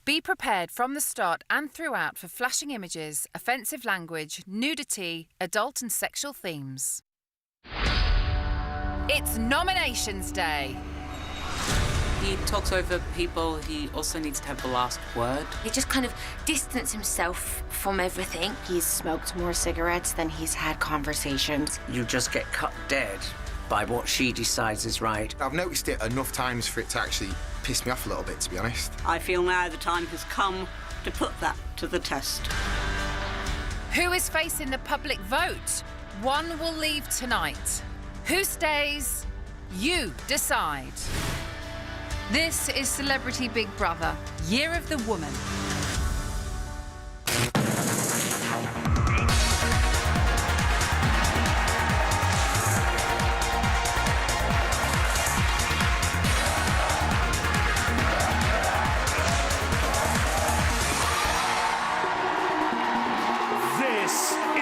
Be prepared from the start and throughout for flashing images, offensive language, nudity, adult and sexual themes. It's nominations day. He talks over people. He also needs to have the last word. He just kind of distanced himself from everything. He's smoked more cigarettes than he's had conversations. You just get cut dead by what she decides is right. I've noticed it enough times for it to actually piss me off a little bit, to be honest. I feel now the time has come to put that to the test. Who is facing the public vote? One will leave tonight. Who stays? You decide. This is Celebrity Big Brother, Year of the Woman.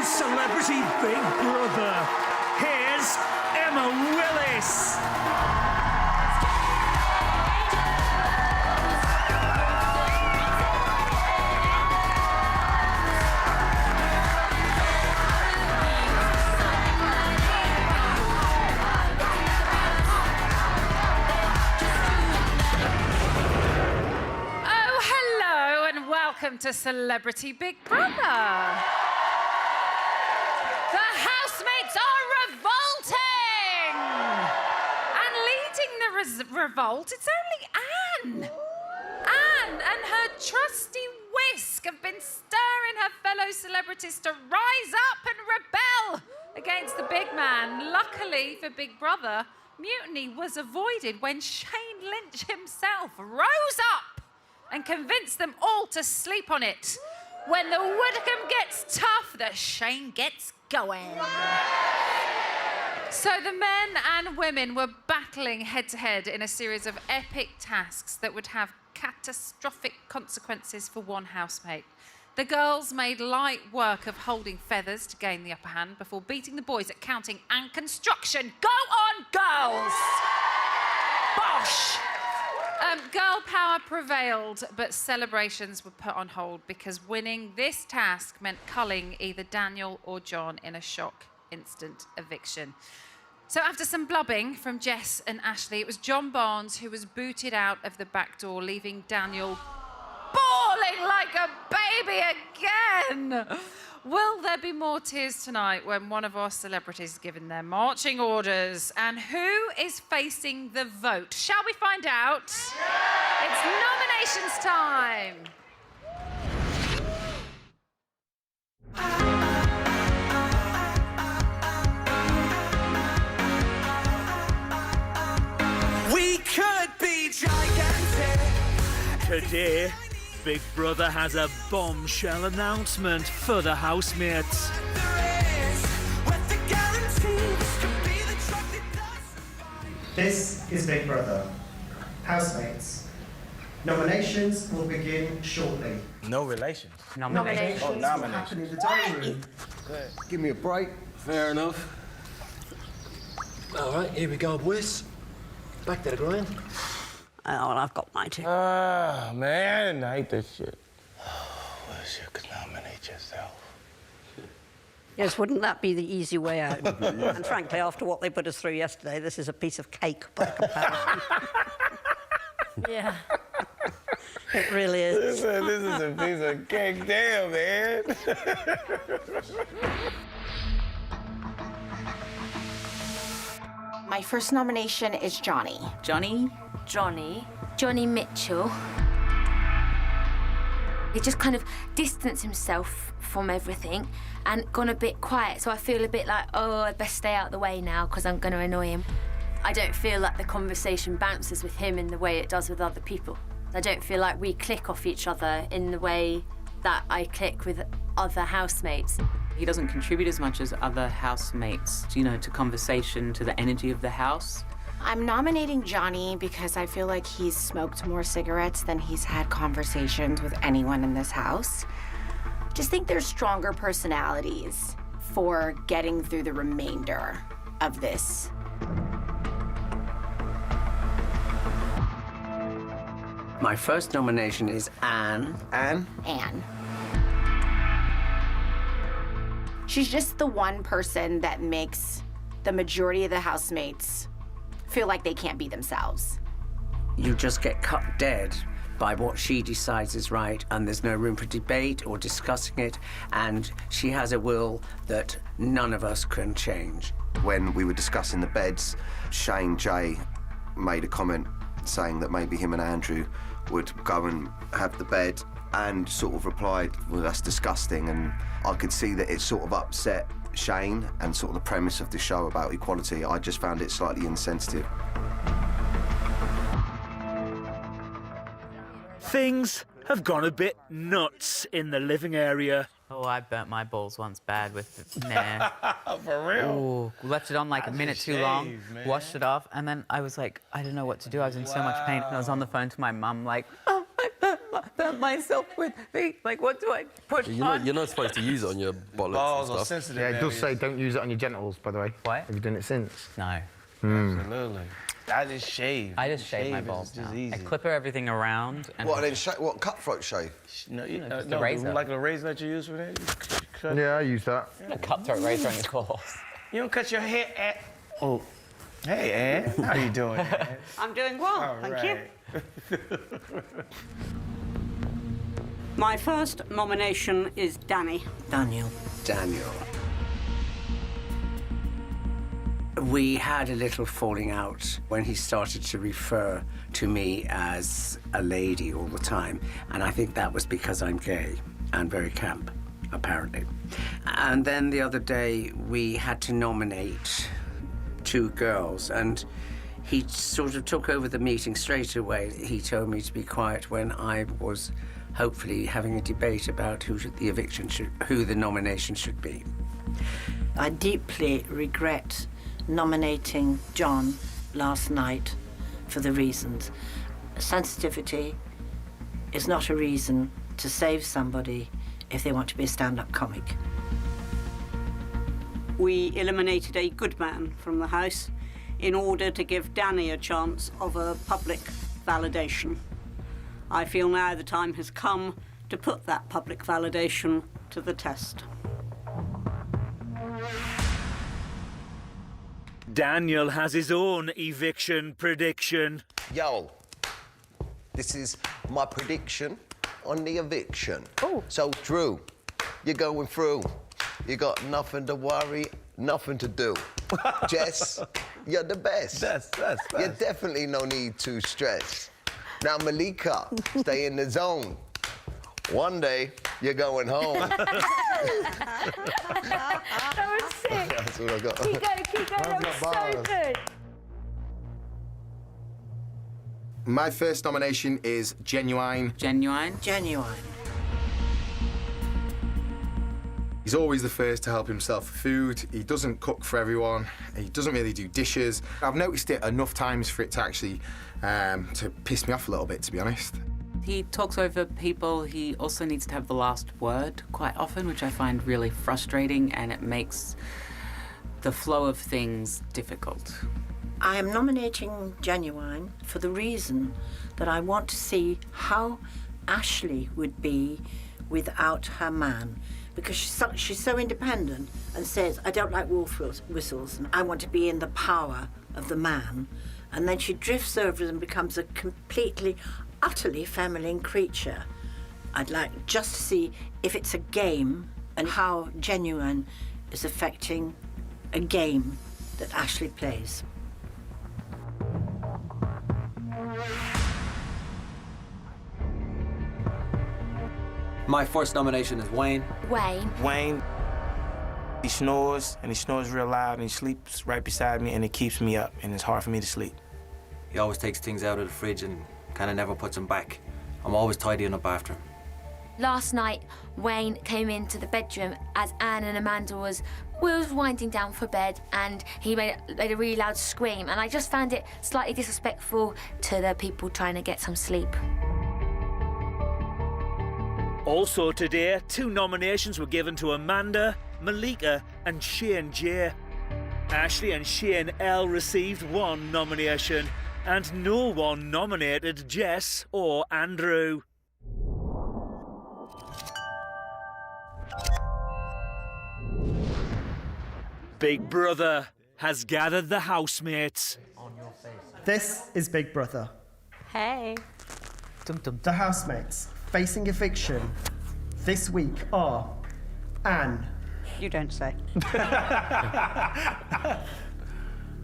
Celebrity Big Brother. Here's Emma Willis. Oh, hello and welcome to Celebrity Big Brother. The housemates are revolting! And leading the revolt, it's only Anne. Anne and her trusty whisk have been stirring her fellow celebrities to rise up and rebel against the big man. Luckily for Big Brother, mutiny was avoided when Shane Lynch himself rose up and convinced them all to sleep on it. When the Woodcombe gets tough, the Shane gets going. So the men and women were battling head-to-head in a series of epic tasks that would have catastrophic consequences for one housemate. The girls made light work of holding feathers to gain the upper hand before beating the boys at counting and construction. Go on, girls! Bosh! Girl power prevailed, but celebrations were put on hold because winning this task meant culling either Daniel or John in a shock instant eviction. So after some blubbing from Jess and Ashley, it was John Barnes who was booted out of the back door, leaving Daniel bawling like a baby again. Will there be more tears tonight when one of our celebrities is given their marching orders? And who is facing the vote? Shall we find out? It's nominations time. We could be gigantic. Today, Big Brother has a bombshell announcement for the housemates. This is Big Brother. Housemates. Nominations will begin shortly. No relations. Nominations will happen in the dining room. Give me a break. Fair enough. All right, here we go, boys. Back to the grind. Oh, well, I've got mine too. Ah, man, I hate this shit. Wish you could nominate yourself. Yes, wouldn't that be the easy way out? And frankly, after what they put us through yesterday, this is a piece of cake by comparison. Yeah. It really is. This is a piece of cake. Damn, man. My first nomination is Johnny. Johnny? Johnny Mitchell. He just kind of distanced himself from everything and gone a bit quiet. So I feel a bit like, oh, I'd best stay out of the way now because I'm going to annoy him. I don't feel like the conversation bounces with him in the way it does with other people. I don't feel like we click off each other in the way that I click with other housemates. He doesn't contribute as much as other housemates, you know, to conversation, to the energy of the house. I'm nominating Johnny because I feel like he's smoked more cigarettes than he's had conversations with anyone in this house. Just think there's stronger personalities for getting through the remainder of this. My first nomination is Anne. Anne? Anne. She's just the one person that makes the majority of the housemates feel like they can't be themselves. You just get cut dead by what she decides is right, and there's no room for debate or discussing it, and she has a will that none of us can change. When we were discussing the beds, Shane J made a comment saying that maybe him and Andrew would go and have the bed, and sort of replied, well, that's disgusting. And I could see that it sort of upset Shane and sort of the premise of the show about equality. I just found it slightly insensitive. Things have gone a bit nuts in the living area. Oh, I burnt my balls once bad with nah. For real? Ooh, left it on like a minute too long, washed it off, and then I was like, I didn't know what to do. I was in so much pain, and I was on the phone to my mum like, oh, I burnt myself with feet. Like, what do I push on? You're not supposed to use it on your bollocks Balls and are stuff. sensitive. Yeah, it does areas. say don't use it on your genitals, by the way. What? Have you done it since? No. Absolutely. I just shave. I just shave my is balls just now. easy. I clipper everything around. And What, then what, cutthroat shave? No, you, just no, a razor. like a razor that you use for that? Cut. Yeah, I use that. a cutthroat razor on your balls. You don't cut your hair at... Oh. Hey, Ann. How you doing, Ann? I'm doing well, All thank you. right. My first nomination is Danny. Daniel. We had a little falling out when he started to refer to me as a lady all the time, and I think that was because I'm gay and very camp, apparently. And then the other day we had to nominate 2 girls, and he sort of took over the meeting straight away. He told me to be quiet when I was hopefully having a debate about who the nomination should be. I deeply regret nominating John last night for the reasons. Sensitivity is not a reason to save somebody if they want to be a stand-up comic. We eliminated a good man from the house in order to give Danny a chance of a public validation. I feel now the time has come to put that public validation to the test. Daniel has his own eviction prediction. Yo, this is my prediction on the eviction. Oh. So, Drew, you're going through. You got nothing to worry, nothing to do. Jess, you're the best. You definitely no need to stress. Now, Malika, stay in the zone. One day, you're going home. That was sick. That's what I got. Keep going, that was so good. My first nomination is Genuine. Genuine? Genuine. He's always the first to help himself for food. He doesn't cook for everyone. He doesn't really do dishes. I've noticed it enough times for it to actually to piss me off a little bit, to be honest. He talks over people. He also needs to have the last word quite often, which I find really frustrating, and it makes the flow of things difficult. I am nominating Genuine for the reason that I want to see how Ashley would be without her man. Because she's so independent and says, I don't like wolf whistles, and I want to be in the power of the man. And then she drifts over and becomes a completely, utterly feminine creature. I'd like just to see if it's a game and how Genuine is affecting a game that Ashley plays. My first nomination is Wayne. Wayne. He snores, and he snores real loud, and he sleeps right beside me, and it keeps me up, and it's hard for me to sleep. He always takes things out of the fridge and kind of never puts them back. I'm always tidying up after him. Last night, Wayne came into the bedroom as Anne and Amanda was winding down for bed, and he made a really loud scream, and I just found it slightly disrespectful to the people trying to get some sleep. Also today, 2 nominations were given to Amanda, Malika and Shane J. Ashley and Shane L received 1 nomination. and no one nominated Jess or Andrew. Big Brother has gathered the housemates. This is Big Brother. Hey. The housemates facing eviction this week are Anne. You don't say.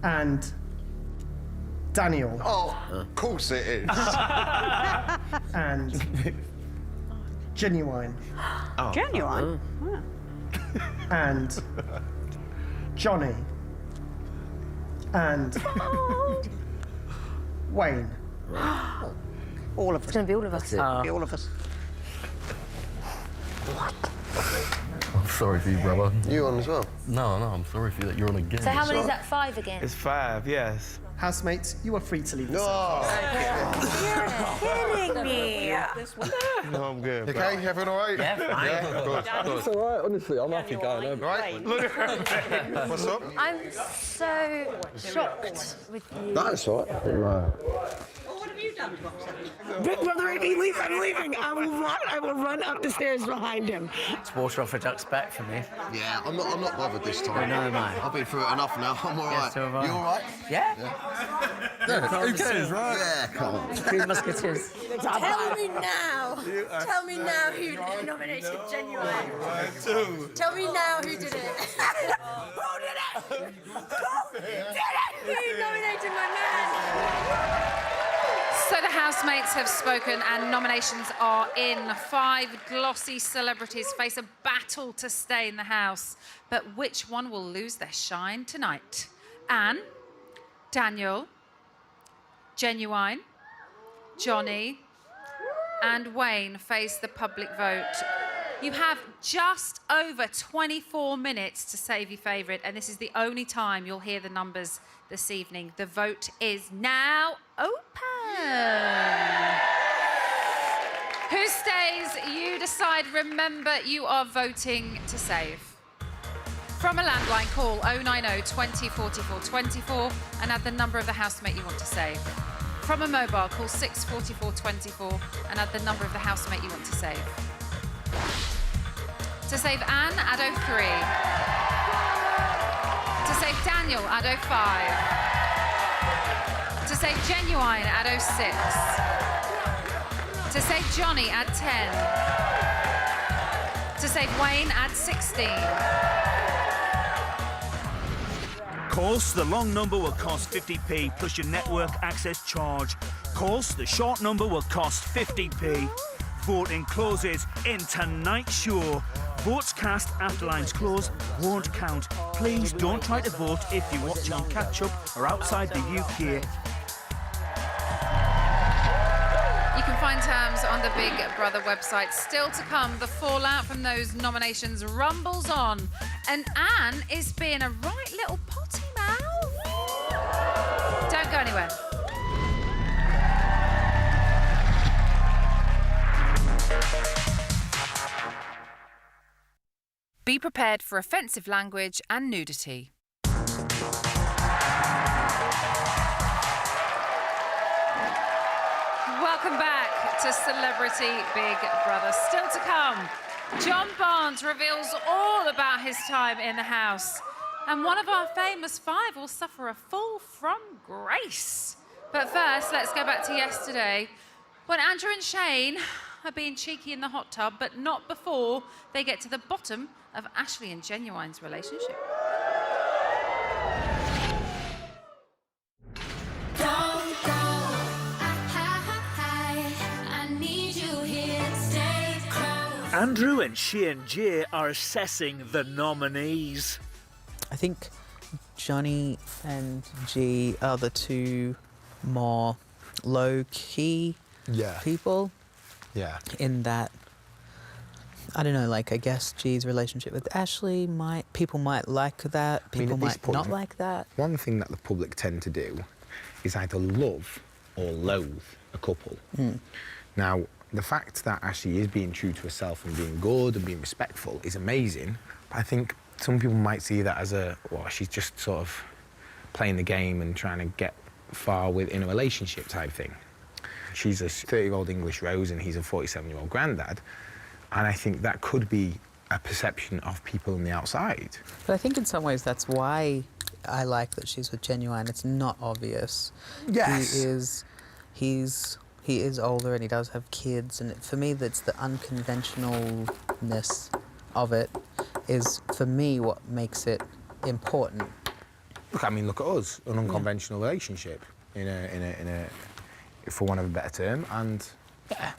And Daniel. Oh, of course it is. And Genuine. Oh. Genuine? Oh. And Johnny. And Wayne. All of us. It's going to be all of us. Be all of us. I'm sorry for you, brother. You on as well? No, I'm sorry for you that you're on again. So how many is that? 5 again? It's 5, yes. Housemates, you are free to leave. No! You're kidding me. No, I'm good. Okay, everyone all right? Yeah, fine. Yeah, good. It's all right, honestly. I'm happy going home. Right, look at her. What's up? I'm so shocked with you. That's all right. What have you done, Big Brother, if he leaves, I'm leaving. I will run up the stairs behind him. It's water off a duck's back for me. Yeah, I'm not bothered this time. No, mate. I've been through it enough now. I'm all right. so have I. You all right? Yeah? Who cares, right? Yeah, come on. Three Musketeers. Tell me now. Tell me now who nominated Genuine. Tell me now who did it. Who did it? Who did it? Who nominated my man? So the housemates have spoken and nominations are in. 5 glossy celebrities face a battle to stay in the house. But which one will lose their shine tonight? Anne, Daniel, Genuine, Johnny, and Wayne face the public vote. You have just over 24 minutes to save your favourite, and this is the only time you'll hear the numbers this evening. The vote is now open. Who stays? You decide. Remember, you are voting to save. From a landline, call 090 20 44 24 and add the number of the housemate you want to save. From a mobile, call 644 24 and add the number of the housemate you want to save. To save Anne, add 03. To save Daniel, add 05. To save Genuine, add 06. To save Johnny, add 10. To save Wayne, add 16. Calls to the long number will cost 50p plus your network access charge. Calls to the short number will cost 50p. Voting closes in tonight's show. Votes cast after lines close won't count. Please don't try to vote if you watch on catch-up or outside the UK. You can find terms on the Big Brother website. Still to come, the fallout from those nominations rumbles on. And Anne is being a right little potty mouth. Don't go anywhere. Be prepared for offensive language and nudity. Welcome back to Celebrity Big Brother. Still to come, John Barnes reveals all about his time in the house. And one of our famous 5 will suffer a fall from grace. But first, let's go back to yesterday when Andrew and Shane are being cheeky in the hot tub, but not before they get to the bottom of Ashley and Genuine's relationship. Andrew and Shane J are assessing the nominees. I think Johnny and G are the 2 more low-key people. Yeah. In that, I don't know, like, I guess G's relationship with Ashley people might like that, people might not like that. One thing that the public tend to do is either love or loathe a couple. Now, the fact that Ashley is being true to herself and being good and being respectful is amazing. But I think some people might see that as she's just sort of playing the game and trying to get far within a relationship type thing. She's a 30-year-old English Rose and he's a 47-year-old granddad. And I think that could be a perception of people on the outside. But I think in some ways that's why I like that she's with Genuine. It's not obvious. Yes. He is older and he does have kids, and for me that's the unconventionalness of it is, for me, what makes it important. Look, I mean, look at us, an unconventional relationship in a, for want of a better term, and yeah,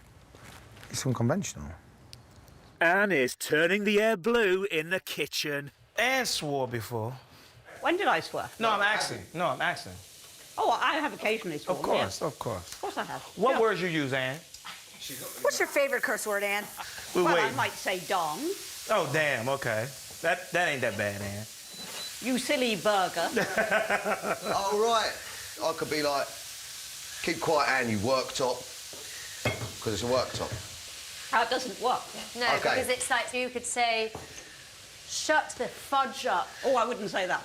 it's unconventional. Anne is turning the air blue in the kitchen. Anne swore before. When did I swear? No, I'm asking. Oh, I have occasionally sworn. Of course, yeah. of course. Of course I have. What words you use, Anne? What's your favorite curse word, Anne? We're Well, I waiting. might say dong. Oh, damn, okay. That ain't that bad, Anne. You silly burger. Oh, right. I could be like, keep quiet, Anne, you worktop. Because it's a worktop. That doesn't work. No, Okay. because it's like you could say, shut the fudge up. Oh, I wouldn't say that.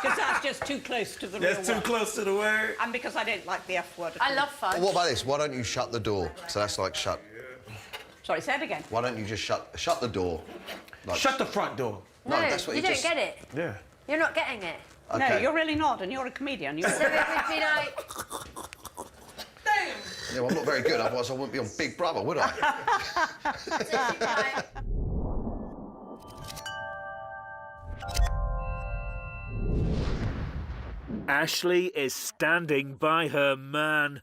Because that's just too close to the real That's too word. close to the word. And because I don't like the F word. I love fudge. Well, what about this? Why don't you shut the door? So that's like shut. Sorry, say it again. Why don't you just shut the door? Like, Shut the front door. No, that's what you you don't just- get it. Yeah. You're not getting it. No, Okay. you're really not, and you're a comedian. You're... So it would be like, Yeah, well, I'm not very good, otherwise I wouldn't be on Big Brother, would I? Ashley is standing by her man.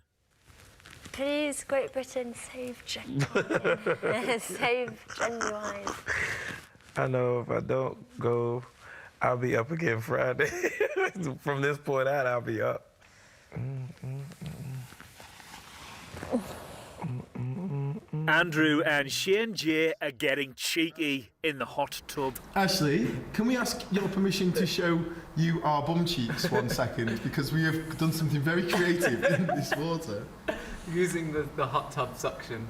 please, Great Britain, save Genuine. Save Genuine. I know if I don't go, I'll be up again Friday. From this point out, I'll be up. Andrew and Shane J are getting cheeky in the hot tub. Ashley, can we ask your permission to show you our bum cheeks 1 second? Because we have done something very creative in this water. Using the hot tub suction.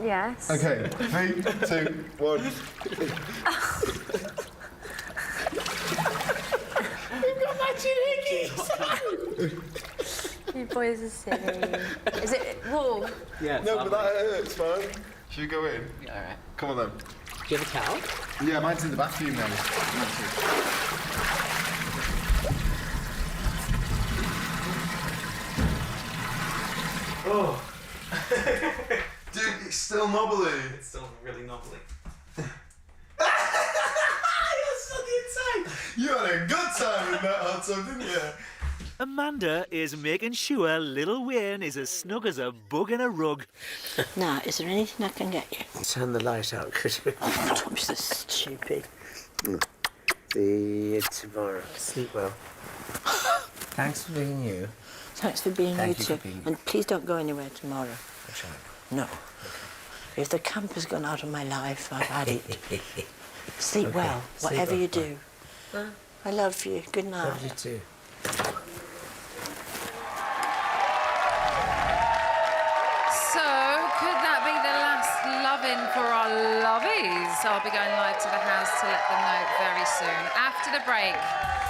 Yes. Okay, 3, 2, 1. We've got matching hickeys. You boys are silly. Is it warm? Yeah. No, but that hurts, man. Should we go in? Yeah, all right. Come on then. Do you have a towel? Yeah, mine's in the bathroom now. Oh. Dude, it's still knobbly. It's still really knobbly. You're stuck inside. You had a good time in that hot tub, didn't you? Amanda is making sure Little Wayne is as snug as a bug in a rug. Now, is there anything I can get you? Turn the light out, could you? Oh, don't be so stupid. See you tomorrow. Sleep well. Thanks for being you. Thanks for being Thank you you too. for being you. And please don't go anywhere tomorrow. No. If the camp has gone out of my life, I've had it. Sleep Okay. well, Sleep whatever well, you do. I love you. Good night. Love you too. So, could that be the last love-in for our lovies? I'll be going live to the house to let them know very soon. After the break,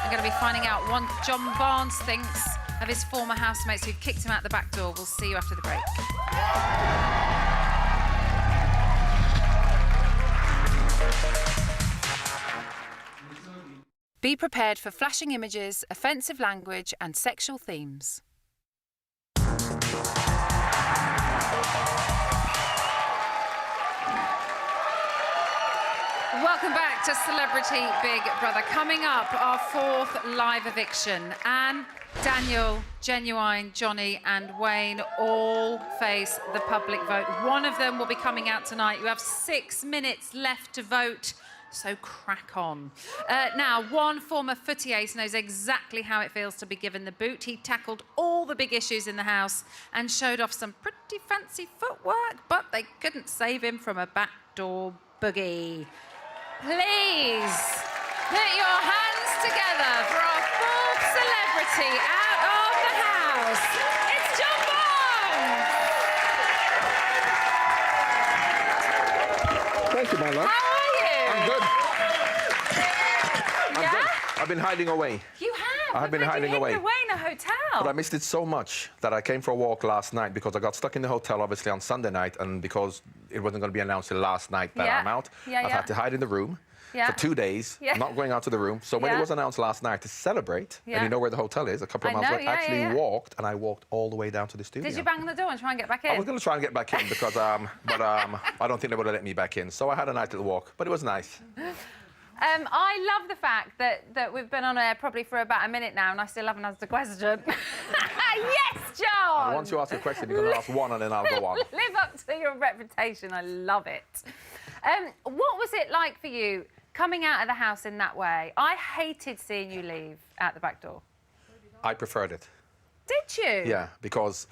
I'm going to be finding out what John Barnes thinks of his former housemates who kicked him out the back door. We'll see you after the break. Be prepared for flashing images, offensive language, and sexual themes. Welcome back to Celebrity Big Brother. Coming up, our fourth live eviction. Anne, Daniel, Genuine, Johnny and Wayne all face the public vote. One of them will be coming out tonight. You have 6 minutes left to vote, so crack on. Now, one former footy ace knows exactly how it feels to be given the boot. He tackled all the big issues in the house and showed off some pretty fancy footwork, but they couldn't save him from a backdoor boogie. Please put your hands together for our fourth celebrity out of the house. It's John Barnes. Thank you, my love. How are you? I'm good. Yeah? I've been hiding away. You have? I've been Where have you hiding hidden away. away the hotel. But I missed it so much that I came for a walk last night because I got stuck in the hotel, obviously, on Sunday night, and because it wasn't going to be announced till last night that I'm out, I've had to hide in the room for 2 days, not going out to the room. So when it was announced last night to celebrate, and you know where the hotel is, a couple of miles away, I actually walked, and I walked all the way down to the studio. Did you bang on the door and try and get back in? I was going to try and get back in because, I don't think they would have let me back in. So I had a nice little walk, but it was nice. I love the fact that we've been on air probably for about a minute now and I still haven't asked a question. Yes, John! And once you ask a question, you're going to ask one and then I'll go on. Live up to your reputation. I love it. What was it like for you coming out of the house in that way? I hated seeing you leave out the back door. I preferred it. Did you? Yeah, because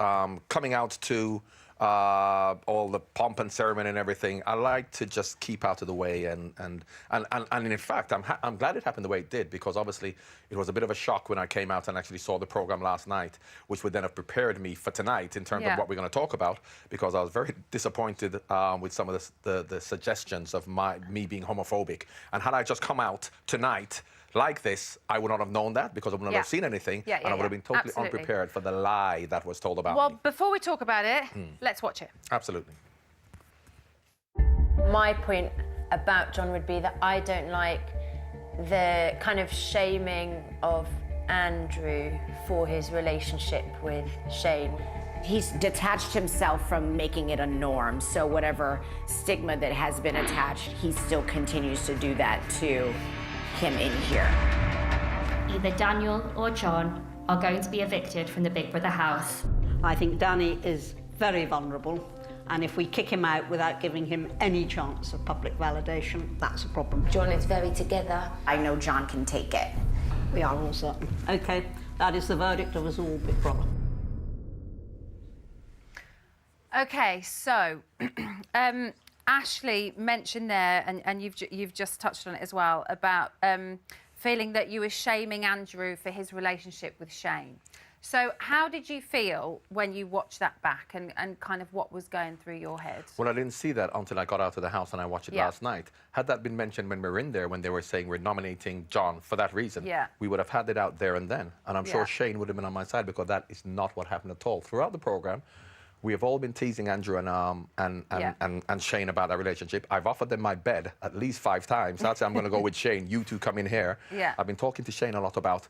coming out to all the pomp and ceremony and everything, I like to just keep out of the way, and in fact, I'm glad it happened the way it did, because obviously it was a bit of a shock when I came out and actually saw the program last night, which would then have prepared me for tonight in terms of what we're going to talk about, because I was very disappointed with some of the suggestions of me being homophobic, and had I just come out tonight like this, I would not have known that, because I would not have seen anything, and I would have been totally unprepared for the lie that was told about me. Well, before we talk about it, let's watch it. Absolutely. My point about John would be that I don't like the kind of shaming of Andrew for his relationship with Shane. He's detached himself from making it a norm, so whatever stigma that has been attached, he still continues to do that to him in here. Either Daniel or John are going to be evicted from the Big Brother house. I think Danny is very vulnerable, and if we kick him out without giving him any chance of public validation, that's a problem. John is very together. I know John can take it. We are all certain. OK, that is the verdict of us all, Big Brother. OK, so Ashley mentioned there, and you've just touched on it as well, about feeling that you were shaming Andrew for his relationship with Shane. So how did you feel when you watched that back, and kind of what was going through your head? Well, I didn't see that until I got out of the house and I watched it last night. Had that been mentioned when we were in there, when they were saying we're nominating John for that reason, we would have had it out there and then. And I'm sure Shane would have been on my side, because that is not what happened at all. Throughout the programme, we have all been teasing Andrew and Shane about our relationship. I've offered them my bed at least 5 times. I'd say I'm going to go with Shane. You two come in here. I've been talking to Shane a lot about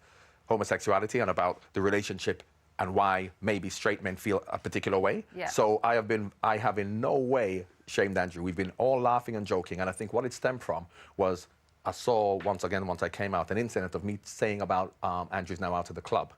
homosexuality and about the relationship and why maybe straight men feel a particular way. So I have in no way shamed Andrew. We've been all laughing and joking, and I think what it stemmed from was I saw once I came out, an incident of me saying about Andrew's now out of the club.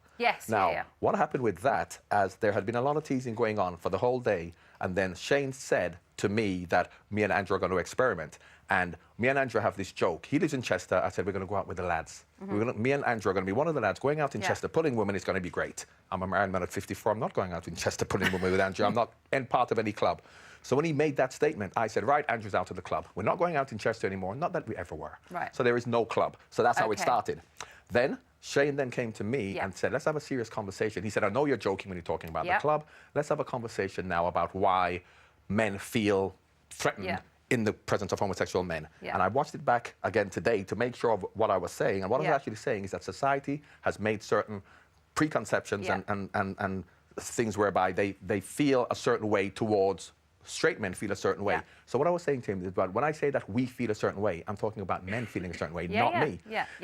Now, what happened with that, as there had been a lot of teasing going on for the whole day, and then Shane said to me that me and Andrew are going to experiment. And me and Andrew have this joke. He lives in Chester. I said, we're going to go out with the lads. Me and Andrew are going to be one of the lads going out in Chester, pulling women. Is going to be great. I'm a married man at 54. I'm not going out in Chester pulling women with Andrew. I'm not part of any club. So when he made that statement, I said, right, Andrew's out of the club. We're not going out in Chester anymore. Not that we ever were. So there is no club. So that's how it started. Then Shane then came to me and said, let's have a serious conversation. He said, I know you're joking when you're talking about the club. Let's have a conversation now about why men feel threatened in the presence of homosexual men. And I watched it back again today to make sure of what I was saying. And what I was actually saying is that society has made certain preconceptions and things whereby they feel a certain way towards straight men feel a certain way. So what I was saying to him is that when I say that we feel a certain way, I'm talking about men feeling a certain way, not me.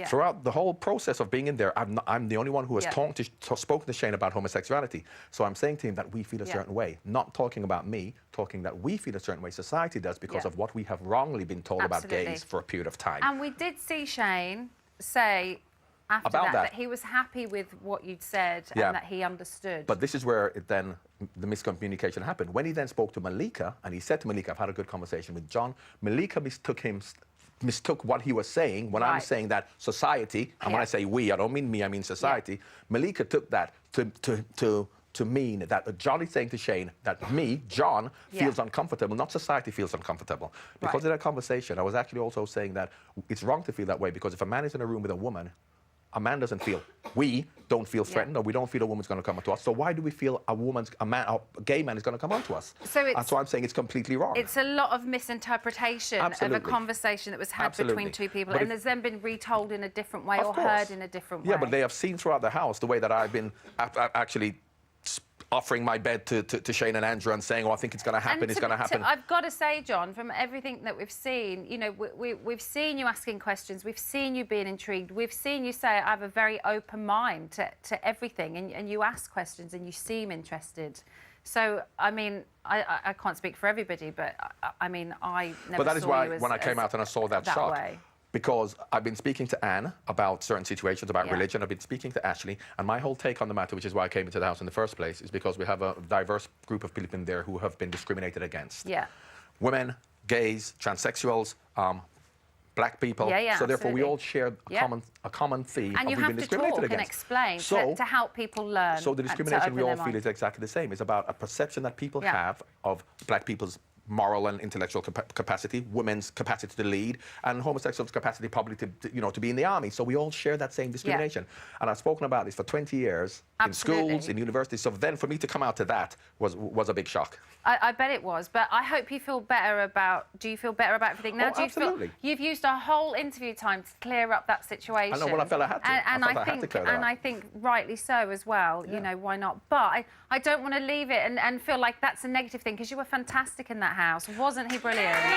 Throughout the whole process of being in there, I'm the only one who has spoken to Shane about homosexuality. So I'm saying to him that we feel a certain way, not talking about me, talking that we feel a certain way. Society does, because of what we have wrongly been told about gays for a period of time. And we did see Shane say after that he was happy with what you'd said and that he understood. But this is where the miscommunication happened. When he then spoke to Malika, and he said to Malika, I've had a good conversation with John, Malika mistook what he was saying when I'm saying that society, and when I say we, I don't mean me, I mean society. Malika took that to mean that John is saying to Shane that me, John, feels uncomfortable, not society feels uncomfortable. Because of that conversation, I was actually also saying that it's wrong to feel that way, because if a man is in a room with a woman, a man doesn't feel, we don't feel threatened, or we don't feel a woman's going to come onto us. So why do we feel a gay man is going to come onto us? So that's why I'm saying it's completely wrong. It's a lot of misinterpretation of a conversation that was had between two people, and there's then been retold in a different way or heard in a different way. Yeah, but they have seen throughout the house the way that I've been actually offering my bed to Shane and Andrew and saying, oh, I think it's going to happen, it's going to happen. I've got to say, John, from everything that we've seen, you know, we've seen you asking questions, we've seen you being intrigued, we've seen you say, I have a very open mind to everything, and you ask questions and you seem interested. So, I mean, I can't speak for everybody, but I mean, I never saw you as... But that is why, when I came out and I saw that shot, way. Because I've been speaking to Anne about certain situations, about religion. I've been speaking to Ashley, and my whole take on the matter, which is why I came into the house in the first place, is because we have a diverse group of people in there who have been discriminated against. Yeah. Women, gays, transsexuals, black people. So therefore, we all share a common theme and of we've been discriminated against. And you have to talk and explain to help people learn. So the discrimination we all feel is exactly the same. It's about a perception that people have of black people's moral and intellectual capacity, women's capacity to lead, and homosexuals' capacity probably to be in the army. So we all share that same discrimination. And I've spoken about this for 20 years in schools, in universities. So then for me to come out to that was a big shock. I bet it was, but I hope you feel better about... Do you feel better about everything now? Oh, absolutely. You've used a whole interview time to clear up that situation. I know, well, I felt I had to. And I think rightly so as well. You know, why not? But I don't want to leave it and feel like that's a negative thing, because you were fantastic in that house. Wasn't he brilliant? Honestly.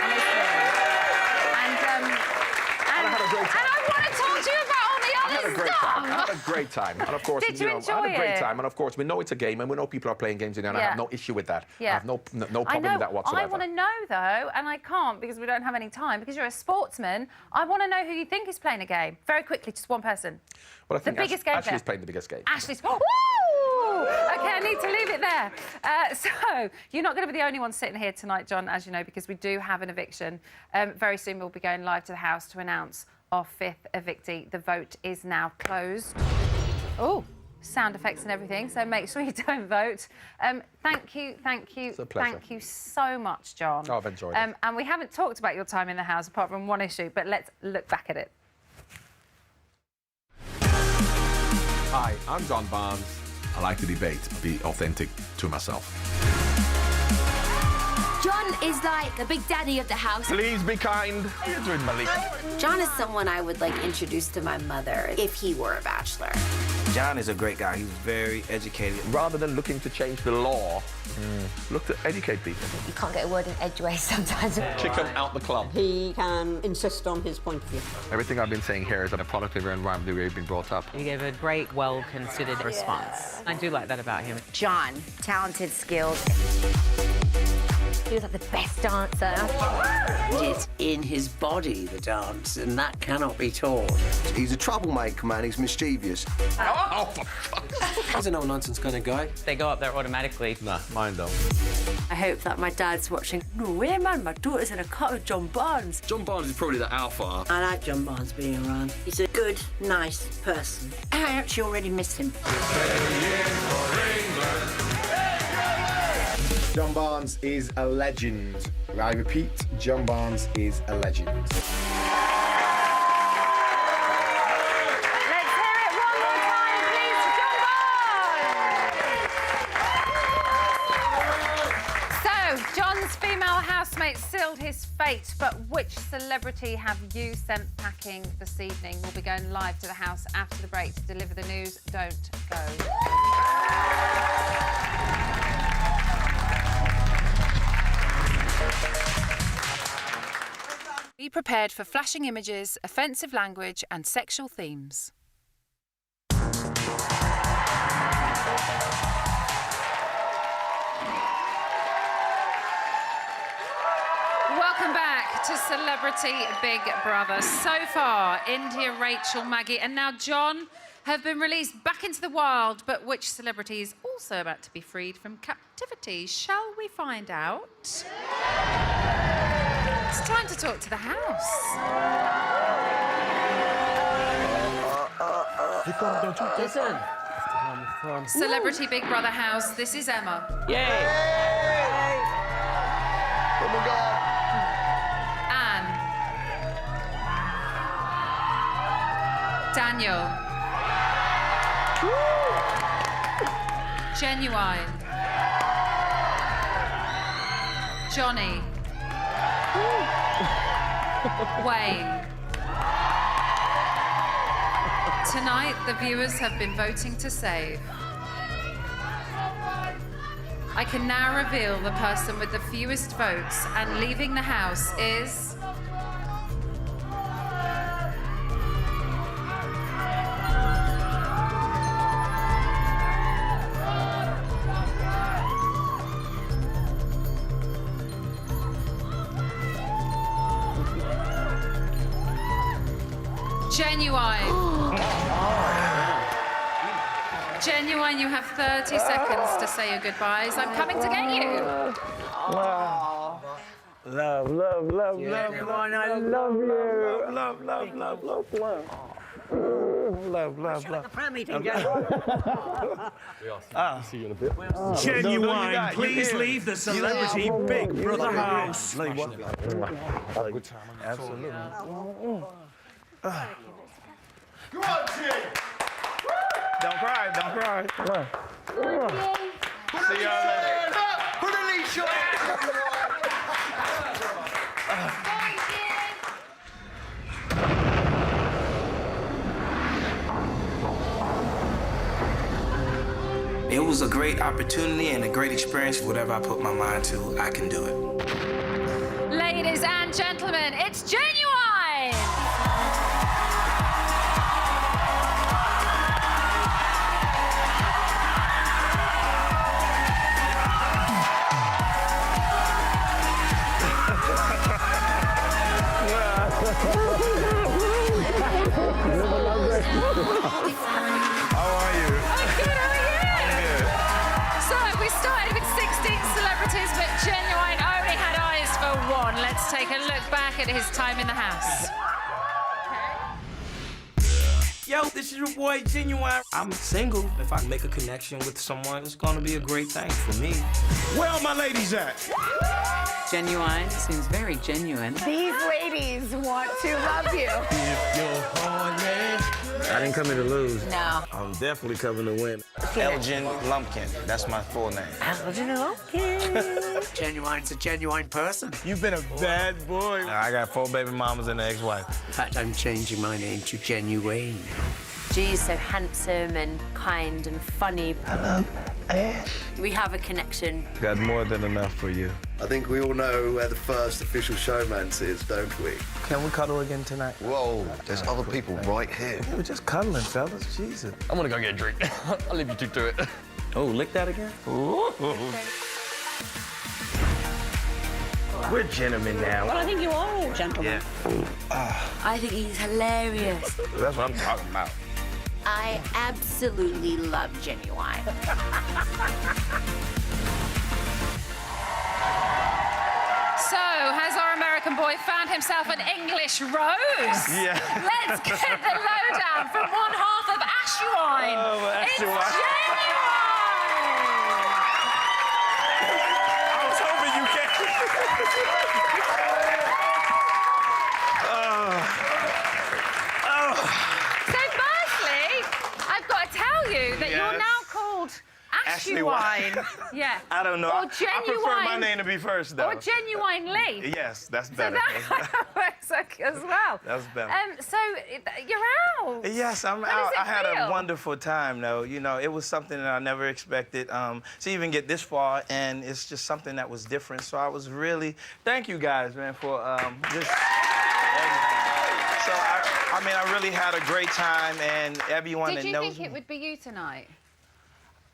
And I had a great time. And I want to talk to you about all the other stuff. I had a great time. And of course, Did you enjoy I had a great it? time. And of course, we know it's a game, and we know people are playing games in there, and I have no issue with that. I have no problem with that whatsoever. I want to know, though, and I can't because we don't have any time, because you're a sportsman. I want to know who you think is playing a game. Very quickly, just one person. Well, I think the biggest game Ashley's playing the biggest game. Ashley's... Woo! OK, I need to leave it there. So, you're not going to be the only one sitting here tonight, John, as you know, because we do have an eviction. Very soon we'll be going live to the house to announce our 5th evictee. The vote is now closed. Oh, sound effects and everything, so make sure you don't vote. Thank you. It's a pleasure. Thank you so much, John. Oh, I've enjoyed it. And we haven't talked about your time in the house, apart from one issue, but let's look back at it. Hi, I'm John Barnes. I like to debate, be authentic to myself. John is like the big daddy of the house. Please be kind. How are you doing, Malik? John is someone I would like introduce to my mother if he were a bachelor. John is a great guy. He's very educated. Rather than looking to change the law, look to educate people. You can't get a word in edgeways sometimes. Kick him out the club. He can insist on his point of view. Everything I've been saying here is a product of the environment where you've been brought up. He gave a great, well-considered response. I do like that about him. John, talented, skilled. He was like the best dancer. It's in his body, the dance, and that cannot be taught. He's a troublemaker, man. He's mischievous. Oh, for fuck's sake. He's a no-nonsense kind of guy. They go up there automatically. Nah, mine don't. I hope that my dad's watching. No way, man, my daughter's in a cut with John Barnes. John Barnes is probably the alpha. I like John Barnes being around. He's a good, nice person. I actually already miss him. John Barnes is a legend. I repeat, John Barnes is a legend. Let's hear it one more time, please, to John Barnes. So, John's female housemate sealed his fate, but which celebrity have you sent packing this evening? We'll be going live to the house after the break to deliver the news. Don't go. Be prepared for flashing images, offensive language and sexual themes. Welcome back to Celebrity Big Brother. So far, India, Rachel, Maggie and now John have been released back into the wild, but which celebrity is also about to be freed from captivity? Shall we find out? It's time to talk to the house. Listen. Celebrity Big Brother house, this is Emma. Yay! Oh my God. Anne. Daniel. Genuine. Johnny. Wayne. Tonight, the viewers have been voting to save. I can now reveal the person with the fewest votes, and leaving the house is... Genuine. Genuine, you have 30 seconds to say your goodbyes. I'm coming to get you. Love, love, love, love, Genuine, love, I love, love you. love, love, love, love, love. Love, love, love. The prayer meeting, See you in a bit. Genuine, please leave the celebrity Big Brother house. Good time. Absolutely. Come on, Jay! Don't cry, don't cry. Come on. See y'all later. Put a leash on! It was a great opportunity and a great experience. Whatever I put my mind to, I can do it. Ladies and gentlemen, it's Genuine! How are you? I'm good, how are you? So we started with 16 celebrities, but Genuine only had eyes for one. Let's take a look back at his time in the house. Yo, this is your boy Genuine. I'm single. If I make a connection with someone, it's gonna be a great thing for me. Where are my ladies at? Genuine seems very genuine. These ladies want to love you. If you're horny. I didn't come here to lose. No. I'm definitely coming to win. Elgin Lumpkin. That's my full name. Elgin Lumpkin. Genuine's a genuine person. You've been a bad boy. I got 4 baby mamas and an ex-wife. In fact, I'm changing my name to Genuine. G's so handsome and kind and funny. Hello, Ash. We have a connection. Got more than enough for you. I think we all know where the first official showmance is, don't we? Can we cuddle again tonight? Whoa, there's other people right here. We're just cuddling, fellas. Jesus. I'm gonna go get a drink. I'll leave you two to it. Oh, lick that again? Ooh. We're gentlemen now. Well, I think you are all gentlemen. Yeah. I think he's hilarious. That's what I'm talking about. I absolutely love Genuine. So, has our American boy found himself an English rose? Yeah. Let's get the lowdown from one half of Ashwine. Oh, It's Ashwine. Genuine! I was hoping you can't. So, firstly, I've got to tell you that you're Yes. now called Ashley Ashwine. Yeah. I don't know. Or I prefer my Genuine. name to be first, though. Or Genuinely. Yes, that's So better. that works as well. That's better. So you're out. Yes, I'm How out. does it I had a feel? wonderful time, though. You know, it was something that I never expected to even get this far, and it's just something that was different. So I was really, thank you guys, man, for just everything. So I mean, I really had a great time, and everyone Did that you knows think me. it would be you tonight?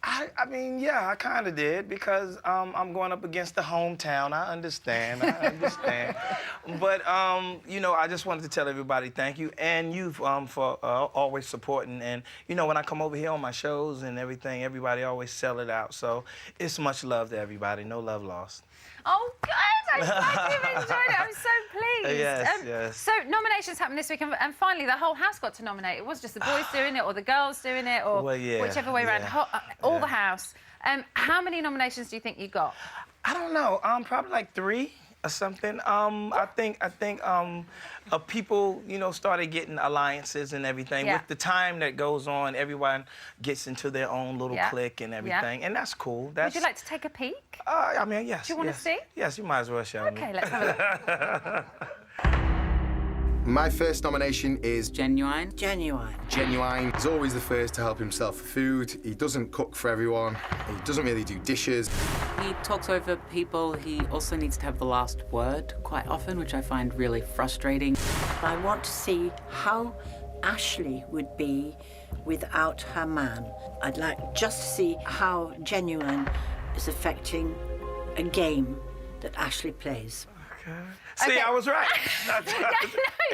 I mean, yeah, I kind of did because I'm going up against the hometown. I understand. But, you know, I just wanted to tell everybody thank you and you for always supporting. And, you know, when I come over here on my shows and everything, everybody always sell it out. So it's much love to everybody. No love lost. Oh, good. I'm glad you've enjoyed it. I'm so pleased. Yes. So nominations happened this week, and finally the whole house got to nominate. It was just the boys doing it, or the girls doing it, or Well, yeah, whichever way around. All the house. How many nominations do you think you got? I don't know. Probably like 3. or something. I think people, you know, started getting alliances and everything. Yeah. With the time that goes on, everyone gets into their own little clique and everything, and that's cool. Would you like to take a peek? I mean, yes. Do you want to see? Yes, you might as well show me. Okay, let's have a look. My first nomination is Genuine. Genuine. Genuine. He's always the first to help himself for food. He doesn't cook for everyone. He doesn't really do dishes. He talks over people. He also needs to have the last word quite often, which I find really frustrating. I want to see how Ashley would be without her man. I'd like just to see how Genuine is affecting a game that Ashley plays. See, I was right.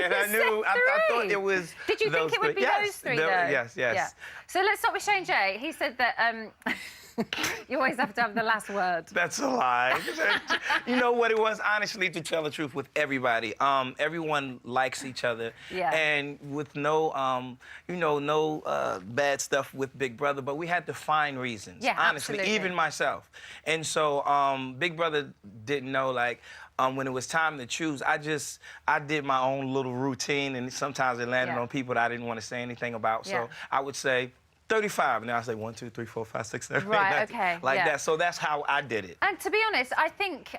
And I knew, I thought it was. Did you think it would be those three, though? Yes, yes. Yeah. So let's start with Shane J. He said that you always have to have the last word. That's a lie. You know what it was? Honestly, to tell the truth, with everybody, everyone likes each other. Yeah. And with no, you know, no bad stuff with Big Brother, but we had to find reasons. Yeah, honestly, absolutely. even myself. And so Big Brother didn't know, like, when it was time to choose, I did my own little routine, and sometimes it landed on people that I didn't want to say anything about. So I would say 35, and then I say 1, 2, 3, 4, 5, 6, 7, 8, 9, Right, okay, like yeah. that. So that's how I did it. And to be honest, I think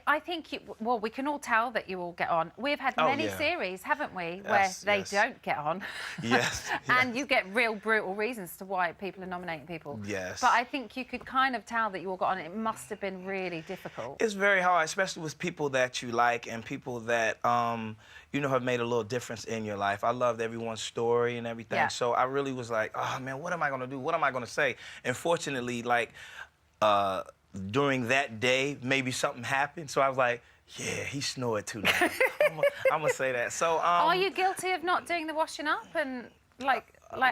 well, we can all tell that you all get on. We've had many series, haven't we, where they don't get on. Yes. And you get real brutal reasons to why people are nominating people. Yes. But I think you could kind of tell that you all got on. It must have been really difficult. It's very hard, especially with people that you like and people that, you know, have made a little difference in your life. I loved everyone's story and everything. Yeah. So I really was like, oh, man, what am I going to do? What am I going to say? And fortunately, like, during that day, maybe something happened. So I was like, yeah, he snored too loud. I'm going to say that. So, are you guilty of not doing the washing up and, like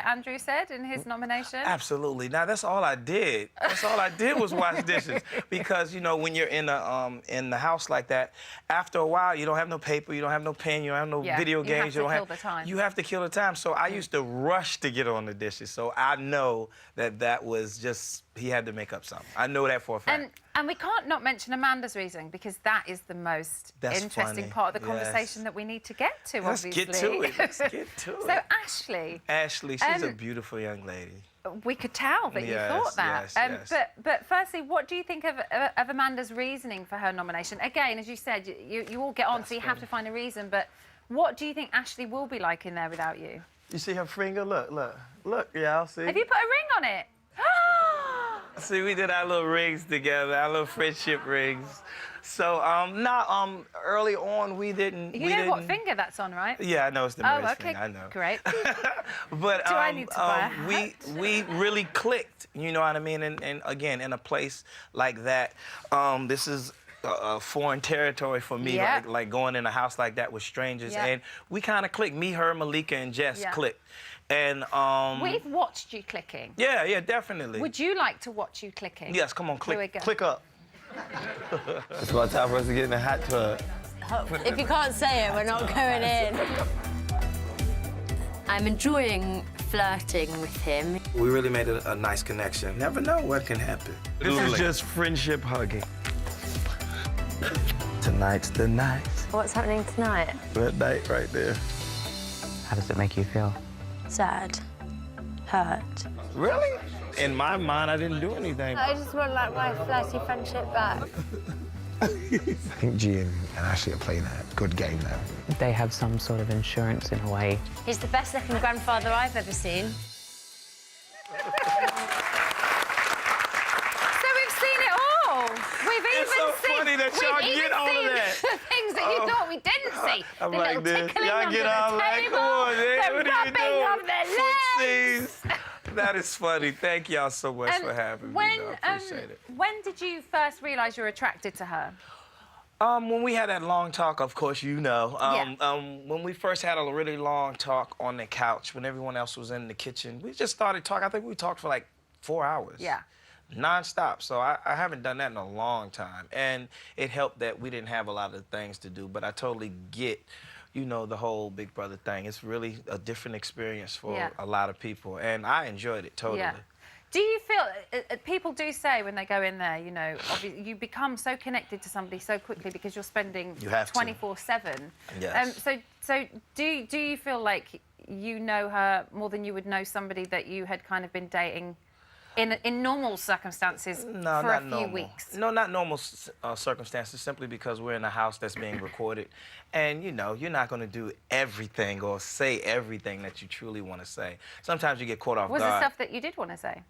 Andrew said in his nomination? Absolutely. Now, that's all I did. That's all I did was wash dishes. Because, you know, when you're in the house like that, after a while, you don't have no paper, you don't have no pen, you don't have no video games. You have to kill the time. You have to kill the time. So I used to rush to get on the dishes. So I know that was just, he had to make up something. I know that for a fact. And we can't not mention Amanda's reasoning, because that is the most interesting funny. part of the conversation that we need to get to, Let's obviously. get to it. Let's get to it. So, Ashley. Ashley, she's a beautiful young lady. We could tell that you thought that. But firstly, what do you think of Amanda's reasoning for her nomination? Again, as you said, you all get on, so you have to find a reason. But what do you think Ashley will be like in there without you? You see her finger? Look, y'all see? Have you put a ring on it? See, we did our little rings together, our little friendship rings. So, early on, we didn't... You know what finger that's on, right? Yeah, I know it's the marriage finger, I know. Great. But do I need to buy a hat? we really clicked, you know what I mean? And again, in a place like that, this is a foreign territory for me, like going in a house like that with strangers. And we kind of clicked. Me, her, Malika, and Jess clicked. And we've watched you clicking. Yeah, definitely. Would you like to watch you clicking? Yes, come on, click up. It's about time for us to get in the hat club. If you can't say it, we're not going in. I'm enjoying flirting with him. We really made a nice connection. Never know what can happen. This is just friendship hugging. Tonight's the night. What's happening tonight? That night right there. How does it make you feel? Sad. Hurt. Really? In my mind, I didn't do anything. I just want, like, my flirty friendship back. I think G and Ashley are playing a good game now. They have some sort of insurance in a way. He's the best-looking grandfather I've ever seen. Funny that y'all get all of that. The things that you thought we didn't see. I'm the like little this. tickling Y'all under get the all like, table, come on, man. What the are you doing? rubbing of the legs. Footsies. That is funny. Thank y'all so much for having me. I appreciate it. When did you first realise you were attracted to her? When we had that long talk, of course, you know. When we first had a really long talk on the couch, when everyone else was in the kitchen, we just started talking. I think we talked for like 4 hours. Yeah. Non-stop. So I haven't done that in a long time. And it helped that we didn't have a lot of things to do, but I totally get, you know, the whole Big Brother thing. It's really a different experience for a lot of people, and I enjoyed it totally. Yeah. Do you feel, people do say when they go in there, you know, you become so connected to somebody so quickly because you're spending 24/7. Yes. So do you feel like you know her more than you would know somebody that you had kind of been dating in normal circumstances for a few weeks? No, not normal circumstances, simply because we're in a house that's being recorded. And, you know, you're not going to do everything or say everything that you truly want to say. Sometimes you get caught off guard. Was there stuff that you did want to say?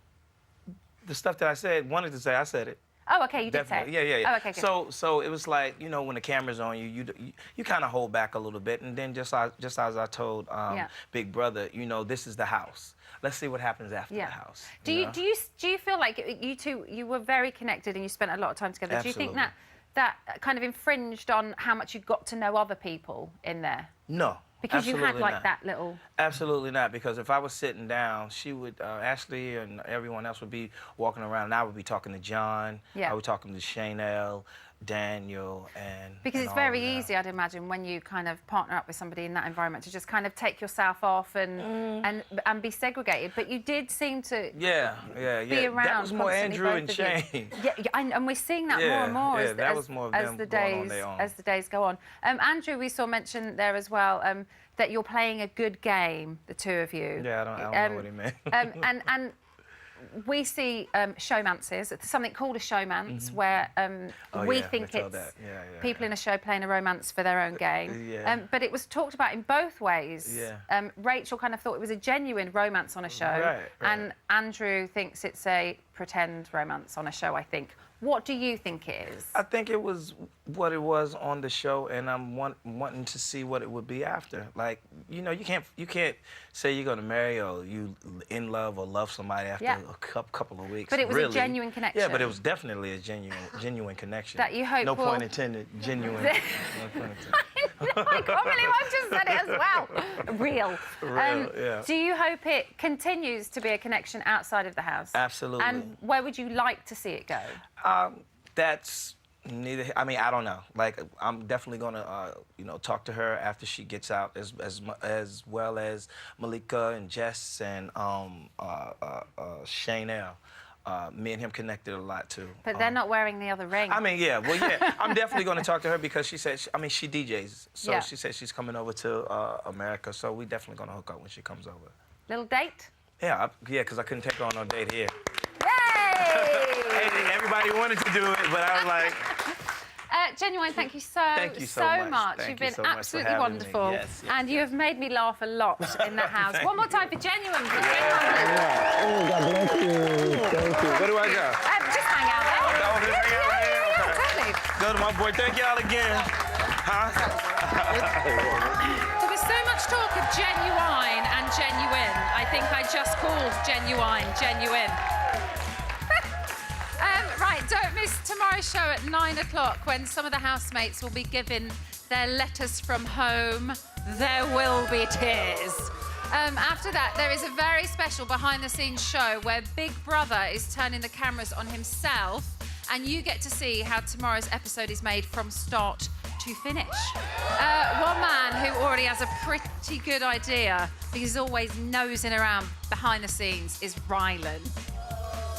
The stuff that I wanted to say, I said it. Oh, okay, you Definitely. did say it. Yeah. Oh, okay, good. So it was like, you know, when the camera's on you, you kind of hold back a little bit, and then just as I told Big Brother, you know, this is the house. Let's see what happens after the house. Do you feel like you were very connected and you spent a lot of time together? Absolutely. Do you think that kind of infringed on how much you got to know other people in there? No. Because you had like not. that little... Absolutely not, because if I was sitting down, she would, Ashley and everyone else would be walking around, and I would be talking to John, I would talking to Chanel, Daniel, and... Because it's very easy, I'd imagine, when you kind of partner up with somebody in that environment to just kind of take yourself off and be segregated. But you did seem to be around. That was more Andrew and Shane. Yeah, and we're seeing that more and more as the days go on. Andrew, we saw mention there as well that you're playing a good game, the two of you. Yeah, I don't know what he meant. And we see showmances. It's something called a showmance, where we think it's people in a show playing a romance for their own gain. But it was talked about in both ways. Rachel kind of thought it was a genuine romance on a show, and Andrew thinks it's a pretend romance on a show, I think. What do you think it is? I think it was what it was on the show, and I'm wanting to see what it would be after. Like, you know, you can't say you're gonna marry or you in love or love somebody after a couple of weeks. But it was a genuine connection. Yeah, but it was definitely a genuine connection. That you hope no point intended. Genuine. No point intended. I can't believe I've just said it as well. Real. Yeah. Do you hope it continues to be a connection outside of the house? Absolutely. And where would you like to see it go? That's neither. I mean, I don't know. Like, I'm definitely gonna, you know, talk to her after she gets out, as well as Malika and Jess and Chanel. Me and him connected a lot too. But they're not wearing the other ring. I mean, yeah. Well, yeah. I'm definitely gonna talk to her because she said, she DJs, so she said she's coming over to America. So we definitely gonna hook up when she comes over. Little date? Yeah, because I couldn't take her on no date here. Yay! Everybody wanted to do it, but I was like... Genuine, thank you so much. Thank You've been so much absolutely wonderful. Yes, and you have made me laugh a lot in that house. One more time for Genuine. Oh, God bless you. Thank you. Where do I go? Just hang out there. Totally. Go to my boy. Thank y'all again. Huh? There was so much talk of Genuine and Genuine. I think I just called Genuine Genuine. Right, don't miss tomorrow's show at 9 o'clock when some of the housemates will be given their letters from home. There will be tears. After that, there is a very special behind-the-scenes show where Big Brother is turning the cameras on himself, and you get to see how tomorrow's episode is made from start to finish. One man who already has a pretty good idea, because he's always nosing around behind the scenes, is Rylan.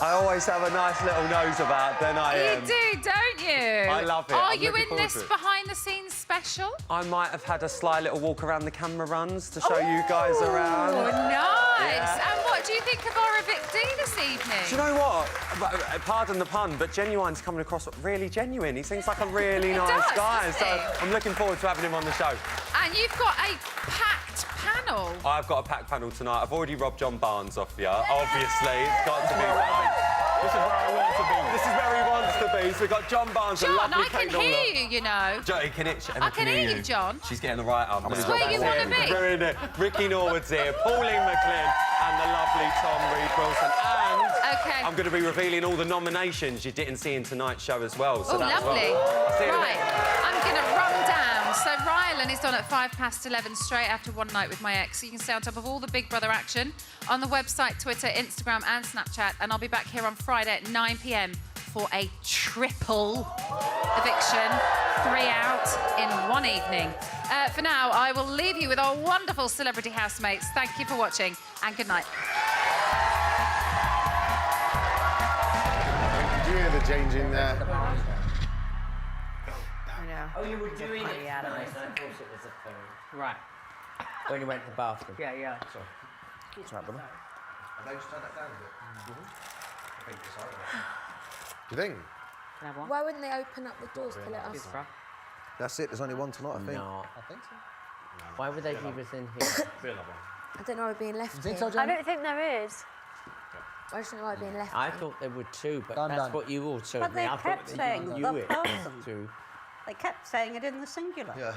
I always have a nice little nose about, don't I? You do, don't you? I love it. Are I'm you looking in forward this to it. behind-the-scenes special? I might have had a sly little walk around the camera runs to show you guys around. Oh, nice. Yeah. And what do you think of our evictee this evening? Do you know what? Pardon the pun, but Genuine's coming across really genuine. He seems like a really nice guy, so I'm looking forward to having him on the show. And you've got a packed panel. I've got a packed panel tonight. I've already robbed John Barnes off you. Obviously, it's got to be right. This is where I want to be. This is where he wants to be. So we've got John Barnes, John, a lovely I can hear you, you know. John, I can hear you, John. She's getting the right arm. That's where you want to be. We're in it. Ricky Norwood's here, Pauline McLean, and the lovely Tom Reed-Wilson. And I'm going to be revealing all the nominations you didn't see in tonight's show as well. So that's lovely. Well. Right, I'm going to run down. So Rylan is on at 11:05 straight after One Night with My Ex. So you can stay on top of all the Big Brother action on the website, Twitter, Instagram and Snapchat. And I'll be back here on Friday at 9 p.m. for a triple eviction, 3 out in one evening. For now, I will leave you with our wonderful celebrity housemates. Thank you for watching and good night. are changing there. I know. Oh, you were doing it. Yeah, I thought it was a thing. Right. When you went to the bathroom. Yeah, yeah. Sorry. That's right, brother. Have they just turned that down a bit? I think it's Do you think? Can I have one? Why wouldn't they open up the doors to let us? That's it. There's only one tonight, I think. No. I think so. Why would they leave us in here? I don't know why we're being left think here. so, I don't think there is. I just don't know why we're being left I here. thought there would too, but Done, that's done. what you all told But me. they I kept thought saying that the you knew it person. too. They kept saying it in the singular. Yeah.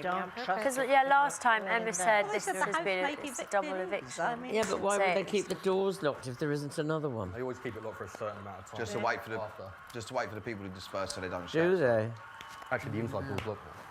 Don't trust Because last time Emma said Well, this they said has the been housemate it's a evicted double in. eviction. I mean, Yeah, but why would they Six. keep the doors locked if there isn't another one? They always keep it locked for a certain amount of time. Just to wait for the people to disperse so they don't Do shout. they? Actually, the inside door's locked now.